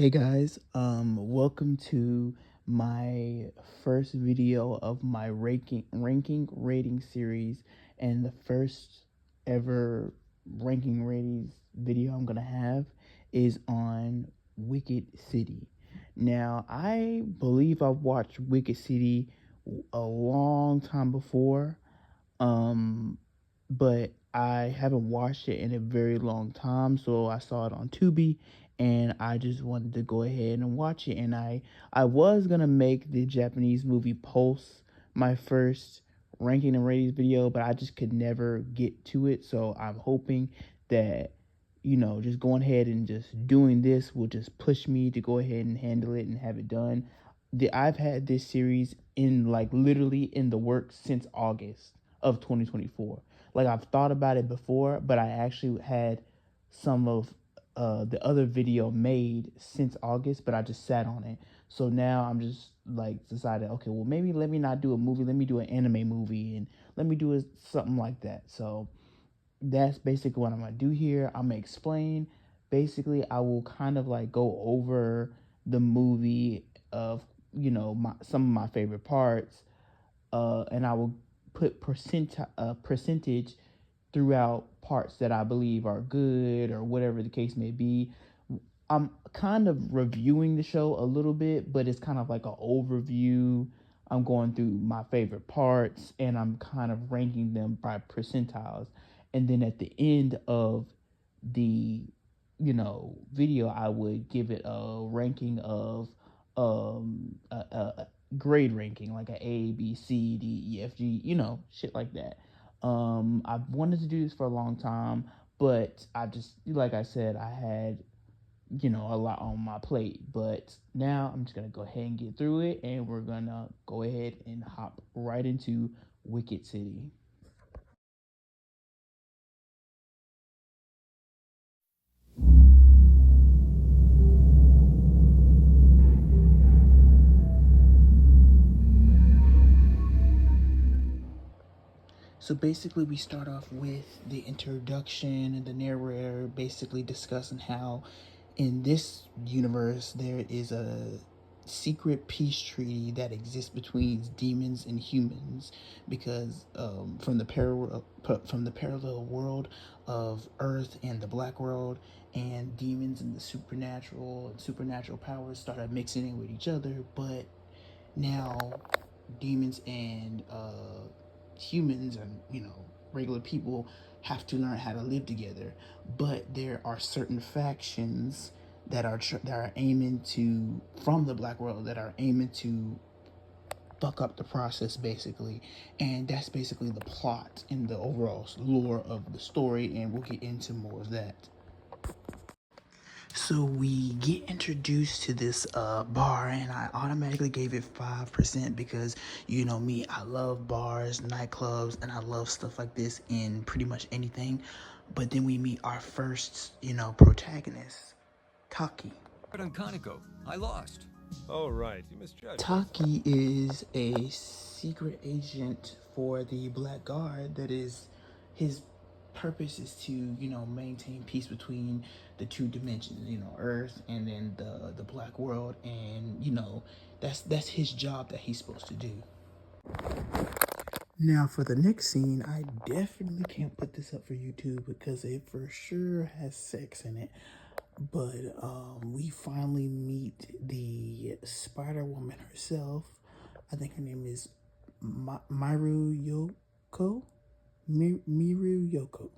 Hey guys, welcome to my first video of my ranking rating series, and the first ever ranking ratings video I'm gonna have is on Wicked City. Now, I believe I've watched Wicked City a long time before, um, but I haven't watched it in a very long time. So I saw it on Tubi, and I just wanted to go ahead and watch it. And I was gonna make the Japanese movie Pulse my first ranking and ratings video, but I just could never get to it. So I'm hoping that just going ahead and just doing this will just push me to go ahead and handle it and have it done. I've had this series in like literally in the works since August of 2024. Like, I've thought about it before, but I actually had some of the other video made since August, but I just sat on it. So now I'm just like decided, okay, well, maybe let me not do a movie, let me do an anime movie, and let me do something like that. So that's basically what I'm gonna do here. I'm gonna explain. Basically, I will kind of like go over the movie of some of my favorite parts, and I will put percentage throughout parts that I believe are good or whatever the case may be. I'm kind of reviewing the show a little bit, but it's kind of like an overview. I'm going through my favorite parts and I'm kind of ranking them by percentiles. And then at the end of the video, I would give it a ranking of a grade ranking, like a B C D E F G, shit like that. I've wanted to do this for a long time, but I just, like I said, I had a lot on my plate. But now I'm just gonna go ahead and get through it, and we're gonna go ahead and hop right into Wicked City. So basically, we start off with the introduction and the narrator basically discussing how in this universe there is a secret peace treaty that exists between demons and humans, because from the parallel world of Earth and the Black World, and demons and the supernatural powers started mixing in with each other. But now demons and humans and regular people have to learn how to live together. But there are certain factions that are aiming to, from the Black World, that are aiming to fuck up the process, basically. And that's basically the plot and the overall lore of the story, and we'll get into more of that. So we get introduced to this bar, and I automatically gave it 5% because you know me, I love bars, nightclubs, and I love stuff like this in pretty much anything. But then we meet our first, protagonist, Taki. On Kaneko, I lost. Oh, right. You misjudged. Taki is a secret agent for the Black Guard. That is, his purpose is to, maintain peace between the two dimensions, Earth and then the Black World, and that's his job that he's supposed to do. Now for the next scene, I definitely can't put this up for YouTube because it for sure has sex in it. But we finally meet the Spider Woman herself. I think her name is Miru Yoko. Miru Yoko.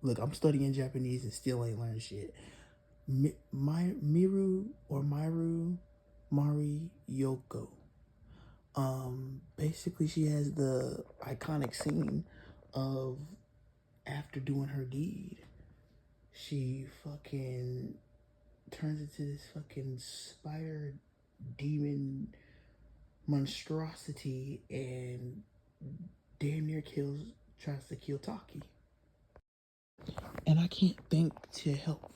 Look, I'm studying Japanese and still ain't learned shit. Miru or Mari Yoko. Basically, she has the iconic scene of after doing her deed, she fucking turns into this fucking spider demon monstrosity and damn near tries to kill Taki. And I can't think to help.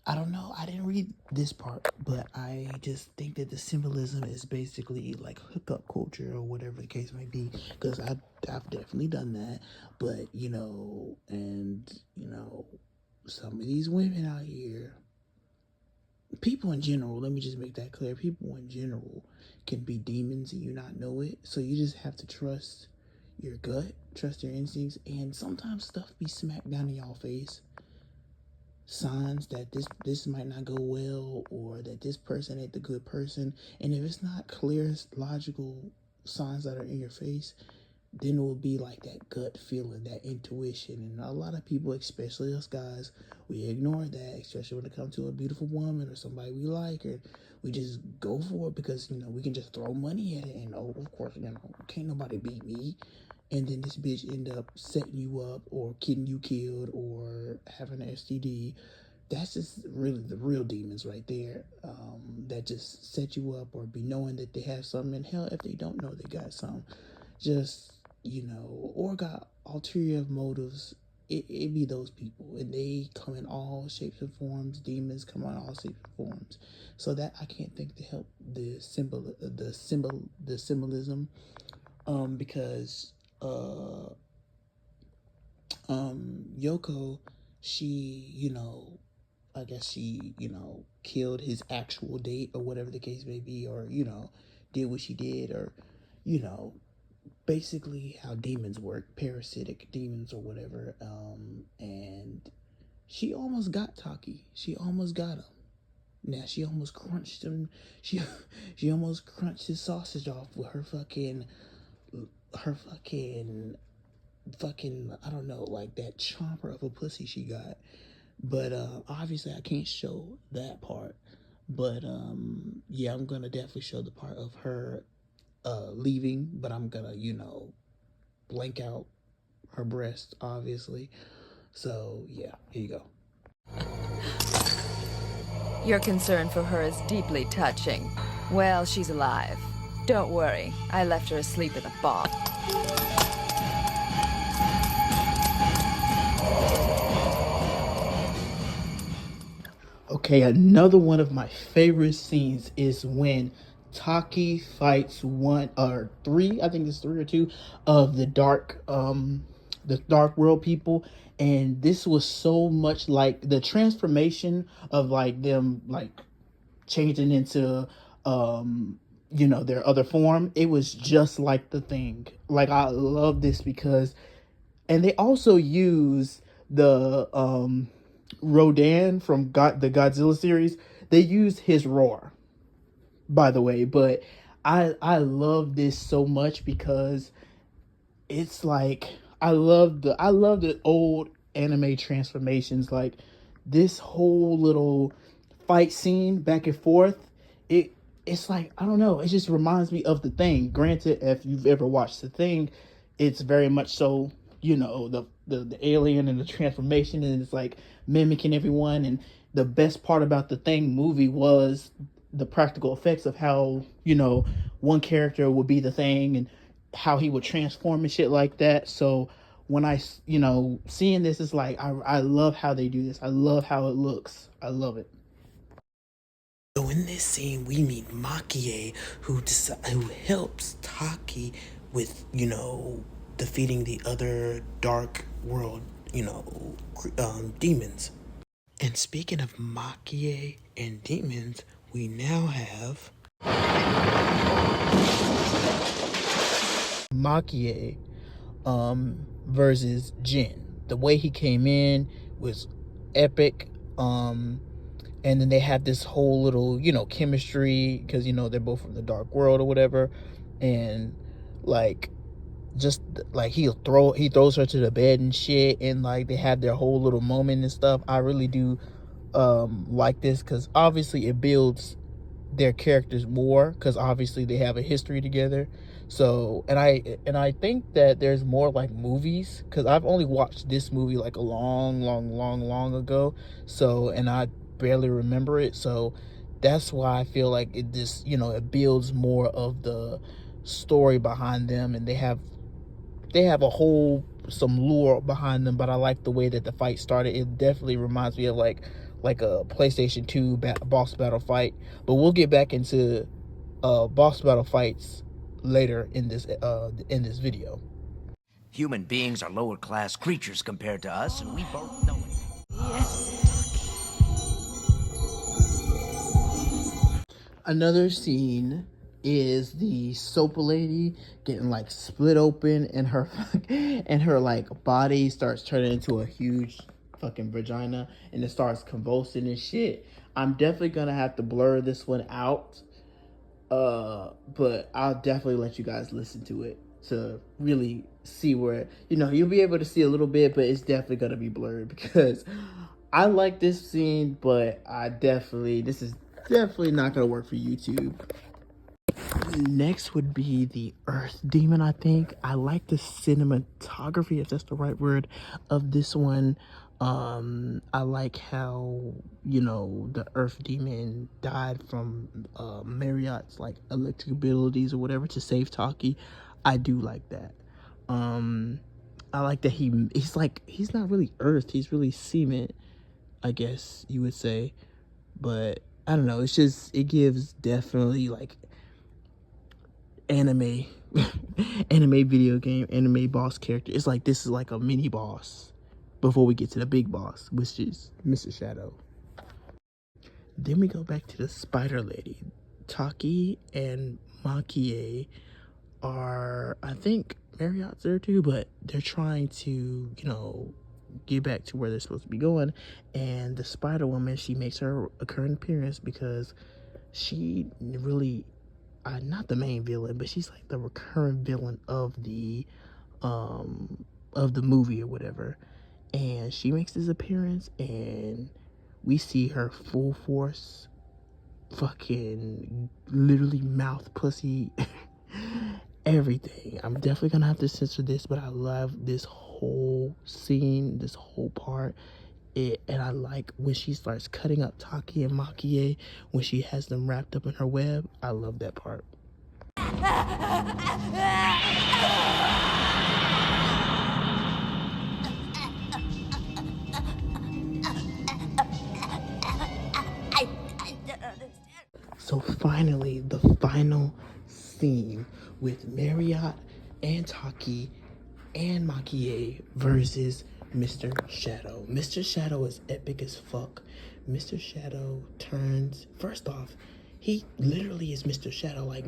I don't know. I didn't read this part, but I just think that the symbolism is basically like hookup culture or whatever the case might be. Because I've definitely done that. But, some of these women out here, people in general, let me just make that clear. People in general can be demons and you not know it. So you just have to trust your gut, trust your instincts, and sometimes stuff be smacked down in y'all face. Signs that this might not go well, or that this person ain't the good person. And if it's not clear, logical signs that are in your face, then it will be like that gut feeling, that intuition. And a lot of people, especially us guys, we ignore that, especially when it comes to a beautiful woman or somebody we like, or we just go for it because, you know, we can just throw money at it. And oh, of course, you know, can't nobody beat me. And then this bitch end up setting you up or getting you killed or having an STD. That's just really the real demons right there, that just set you up or be knowing that they have something. And hell, if they don't know they got something, just, you know, or got ulterior motives, it be those people. And they come in all shapes and forms. Demons come in all shapes and forms. So that I can't think to help the symbolism, because Yoko, she, you know, I guess she, you know, killed his actual date or whatever the case may be, or, you know, did what she did, or, you know, basically how demons work, parasitic demons or whatever. And she almost got Taki. She almost got him. Now she almost crunched him. She almost crunched his sausage off with her fucking I don't know, like that chomper of a pussy she got. But obviously I can't show that part. But yeah, I'm gonna definitely show the part of her leaving, but I'm gonna, you know, blank out her breast, obviously. So yeah, here you go. Your concern for her is deeply touching. Well, she's alive. Don't worry, I left her asleep in a box. Okay, another one of my favorite scenes is when Taki fights one or three, I think it's three or two, of the dark world people. And this was so much like the transformation of like them like changing into you know, their other form. It was just like the Thing. Like, I love this because, and they also use the Rodan from the Godzilla series. They use his roar, by the way. But I love this so much because it's like I love the old anime transformations. Like this whole little fight scene back and forth. It's like, I don't know, it just reminds me of The Thing. Granted, if you've ever watched The Thing, it's very much so, you know, the alien and the transformation, and it's like mimicking everyone. And the best part about The Thing movie was the practical effects of how, you know, one character would be the Thing and how he would transform and shit like that. So when I, you know, seeing this, it's like I love how they do this. I love how it looks. I love it. So in this scene, we meet Makie, who helps Taki with, you know, defeating the other dark world, you know, demons. And speaking of Makie and demons, we now have Makie versus Jin. The way he came in was epic. And then they have this whole little, you know, chemistry because, you know, they're both from the dark world or whatever. And like, just like he throws her to the bed and shit, and like they have their whole little moment and stuff. I really do like this because obviously it builds their characters more, because obviously they have a history together. So and I think that there's more like movies, because I've only watched this movie like a long ago. So, and I barely remember it. So that's why I feel like it just, you know, it builds more of the story behind them, and they have some lore behind them. But I like the way that the fight started. It definitely reminds me of like a PlayStation 2 boss battle fight. But we'll get back into boss battle fights later in this video. Human beings are lower class creatures compared to us, and we both know it. Yes. Another scene is the soap lady getting like split open, and her like body starts turning into a huge fucking vagina, and it starts convulsing and shit. I'm definitely gonna have to blur this one out, but I'll definitely let you guys listen to it to really see where, you'll be able to see a little bit, but it's definitely gonna be blurred because I like this scene, but this is definitely not gonna work for YouTube. Next would be the Earth Demon, I think. I like the cinematography, if that's the right word, of this one. I like how, the Earth Demon died from Marriott's like electric abilities or whatever to save Taki. I do like that. I like that he's not really Earth, he's really cement, I guess you would say. But I don't know, it gives definitely like anime video game anime boss character. It's like this is like a mini boss before we get to the big boss, which is Mr. Shadow. Then we go back to the spider lady. Taki and Makie are, I think Marriott's there too, but they're trying to get back to where they're supposed to be going. And the Spider Woman, she makes her recurring appearance because she really not the main villain, but she's like the recurrent villain of the movie or whatever. And she makes this appearance, and we see her full force fucking literally mouth, pussy, everything. I'm definitely gonna have to censor this, but I love this whole scene, this whole part. And I like when she starts cutting up Taki and Makie when she has them wrapped up in her web. I love that part. So finally, the final scene with Marriott and Taki and Makie versus Mr. Shadow. Mr. Shadow is epic as fuck. Mr. Shadow turns, first off, he literally is Mr. Shadow. Like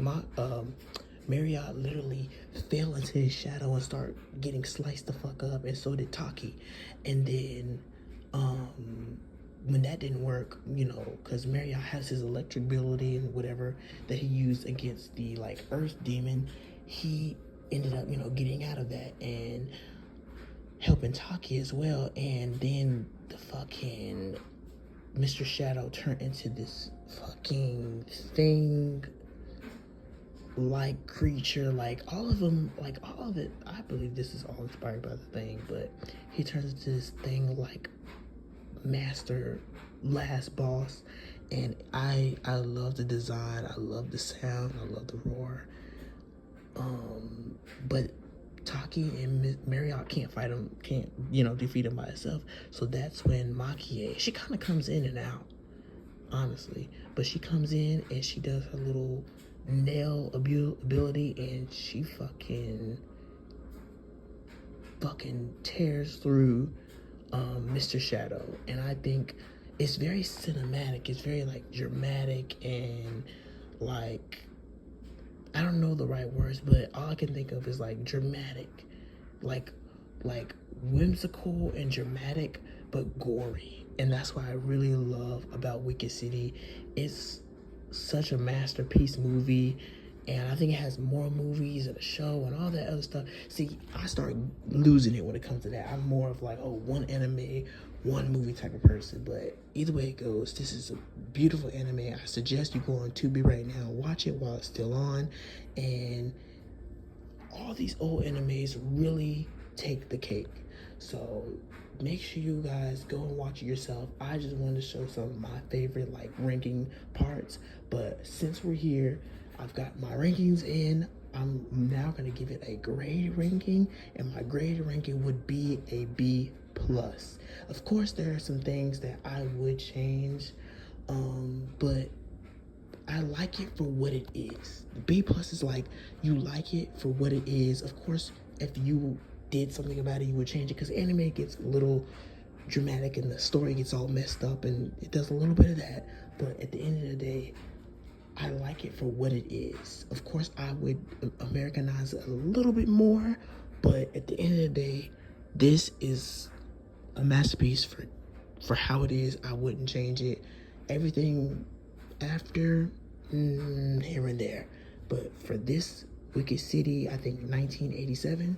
Marriott literally fell into his shadow and start getting sliced the fuck up, and so did Taki. And then when that didn't work, because Marriott has his electric ability and whatever that he used against the like Earth Demon, he ended up getting out of that and helping Taki as well. And then the fucking Mr. Shadow turned into this fucking thing like creature, like all of it. I believe this is all inspired by the Thing, but he turns into this thing like master last boss. And I love the design, I love the sound, I love the roar. But Taki and Marriott can't fight him, can't defeat him by itself. So that's when Makie, she kind of comes in and out, honestly, but she comes in and she does her little nail ability, and she fucking tears through Mr. Shadow. And I think it's very cinematic, it's very like dramatic, and like, I don't know the right words, but all I can think of is like dramatic, like whimsical and dramatic, but gory. And that's what I really love about Wicked City. It's such a masterpiece movie, and I think it has more movies and a show and all that other stuff. See, I start losing it when it comes to that. I'm more of like, one anime, one movie type of person. But either way it goes, this is a beautiful anime. I suggest you go on Tubi right now, watch it while it's still on. And all these old animes really take the cake. So make sure you guys go and watch it yourself. I just wanted to show some of my favorite like ranking parts. But since we're here, I've got my rankings in. I'm now going to give it a grade ranking, and my grade ranking would be a B+. Of course, there are some things that I would change, but I like it for what it is. B+ is like, you like it for what it is. Of course, if you did something about it, you would change it, because anime gets a little dramatic and the story gets all messed up, and it does a little bit of that. But at the end of the day, I like it for what it is. Of course, I would Americanize it a little bit more, but at the end of the day, this is a masterpiece for how it is. I wouldn't change it. Everything after, here and there. But for this Wicked City, I think 1987,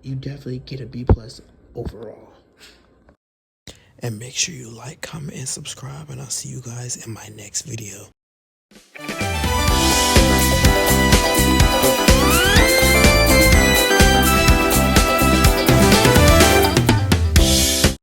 you definitely get a B+ overall. And make sure you like, comment, and subscribe, and I'll see you guys in my next video.